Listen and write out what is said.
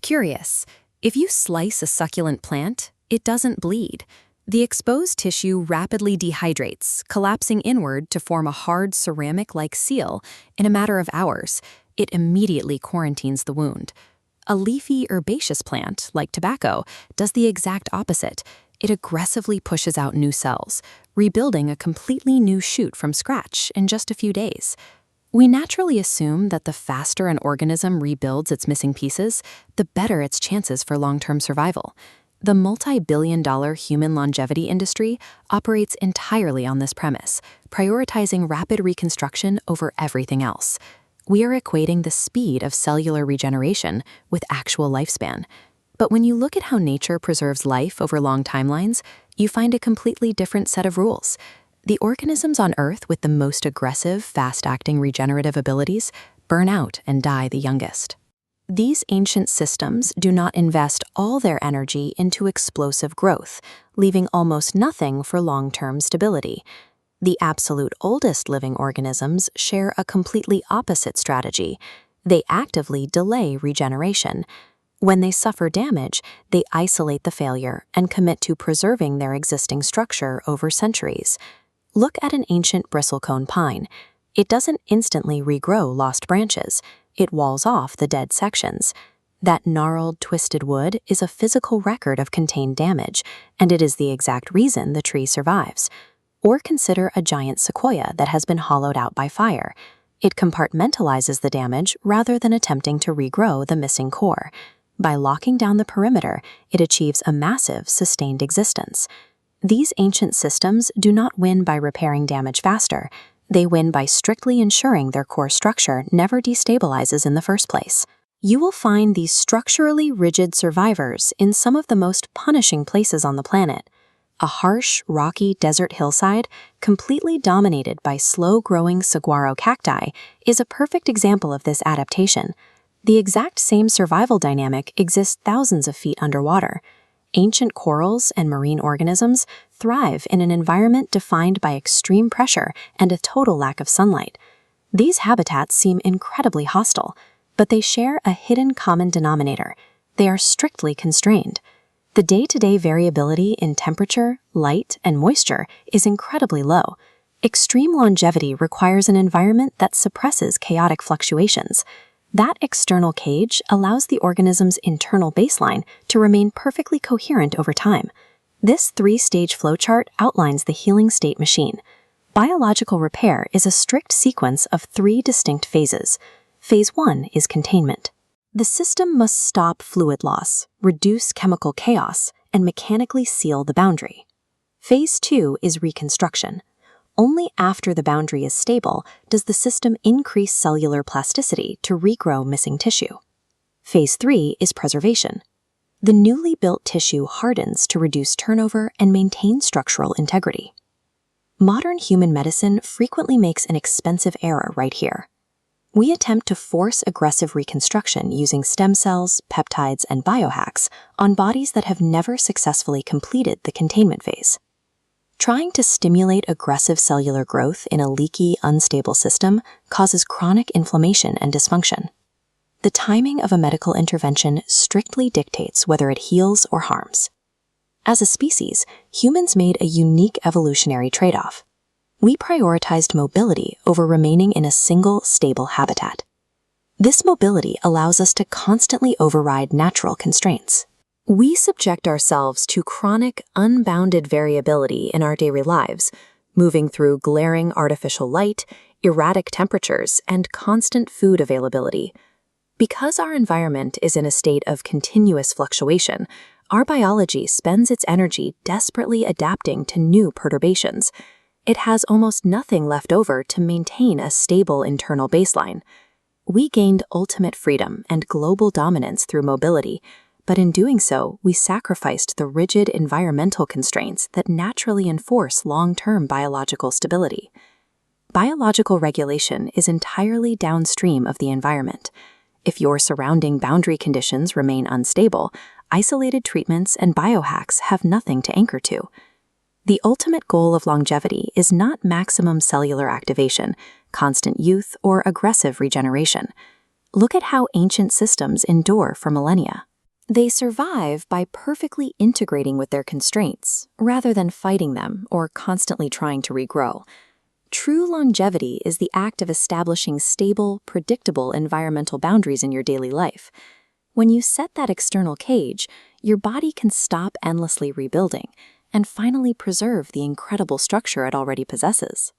Curious, if you slice a succulent plant, it doesn't bleed. The exposed tissue rapidly dehydrates, collapsing inward to form a hard ceramic-like seal in a matter of hours. It immediately quarantines the wound. A leafy herbaceous plant, like tobacco, does the exact opposite. It aggressively pushes out new cells, rebuilding a completely new shoot from scratch in just a few days. We naturally assume that the faster an organism rebuilds its missing pieces, the better its chances for long-term survival. The multi-billion-dollar human longevity industry operates entirely on this premise, prioritizing rapid reconstruction over everything else. We are equating the speed of cellular regeneration with actual lifespan. But when you look at how nature preserves life over long timelines, you find a completely different set of rules. The organisms on Earth with the most aggressive, fast-acting regenerative abilities burn out and die the youngest. These ancient systems do not invest all their energy into explosive growth, leaving almost nothing for long-term stability. The absolute oldest living organisms share a completely opposite strategy. They actively delay regeneration. When they suffer damage, they isolate the failure and commit to preserving their existing structure over centuries. Look at an ancient bristlecone pine. It doesn't instantly regrow lost branches. It walls off the dead sections. That gnarled, twisted wood is a physical record of contained damage, and it is the exact reason the tree survives. Or consider a giant sequoia that has been hollowed out by fire. It compartmentalizes the damage rather than attempting to regrow the missing core. By locking down the perimeter, it achieves a massive, sustained existence. These ancient systems do not win by repairing damage faster. They win by strictly ensuring their core structure never destabilizes in the first place. You will find these structurally rigid survivors in some of the most punishing places on the planet. A harsh, rocky desert hillside, completely dominated by slow-growing saguaro cacti, is a perfect example of this adaptation. The exact same survival dynamic exists thousands of feet underwater. Ancient corals and marine organisms thrive in an environment defined by extreme pressure and a total lack of sunlight. These habitats seem incredibly hostile, but they share a hidden common denominator. They are strictly constrained. The day-to-day variability in temperature, light, and moisture is incredibly low. Extreme longevity requires an environment that suppresses chaotic fluctuations. That external cage allows the organism's internal baseline to remain perfectly coherent over time. This three-stage flowchart outlines the healing state machine. Biological repair is a strict sequence of three distinct phases. Phase 1 is containment. The system must stop fluid loss, reduce chemical chaos, and mechanically seal the boundary. Phase 2 is reconstruction. Only after the boundary is stable does the system increase cellular plasticity to regrow missing tissue. Phase 3 is preservation. The newly built tissue hardens to reduce turnover and maintain structural integrity. Modern human medicine frequently makes an expensive error right here. We attempt to force aggressive reconstruction using stem cells, peptides, and biohacks on bodies that have never successfully completed the containment phase. Trying to stimulate aggressive cellular growth in a leaky, unstable system causes chronic inflammation and dysfunction. The timing of a medical intervention strictly dictates whether it heals or harms. As a species, humans made a unique evolutionary trade-off. We prioritized mobility over remaining in a single, stable habitat. This mobility allows us to constantly override natural constraints. We subject ourselves to chronic, unbounded variability in our daily lives, moving through glaring artificial light, erratic temperatures, and constant food availability. Because our environment is in a state of continuous fluctuation, our biology spends its energy desperately adapting to new perturbations. It has almost nothing left over to maintain a stable internal baseline. We gained ultimate freedom and global dominance through mobility, but in doing so, we sacrificed the rigid environmental constraints that naturally enforce long-term biological stability. Biological regulation is entirely downstream of the environment. If your surrounding boundary conditions remain unstable, isolated treatments and biohacks have nothing to anchor to. The ultimate goal of longevity is not maximum cellular activation, constant youth, or aggressive regeneration. Look at how ancient systems endure for millennia. They survive by perfectly integrating with their constraints, rather than fighting them or constantly trying to regrow. True longevity is the act of establishing stable, predictable environmental boundaries in your daily life. When you set that external cage, your body can stop endlessly rebuilding and finally preserve the incredible structure it already possesses.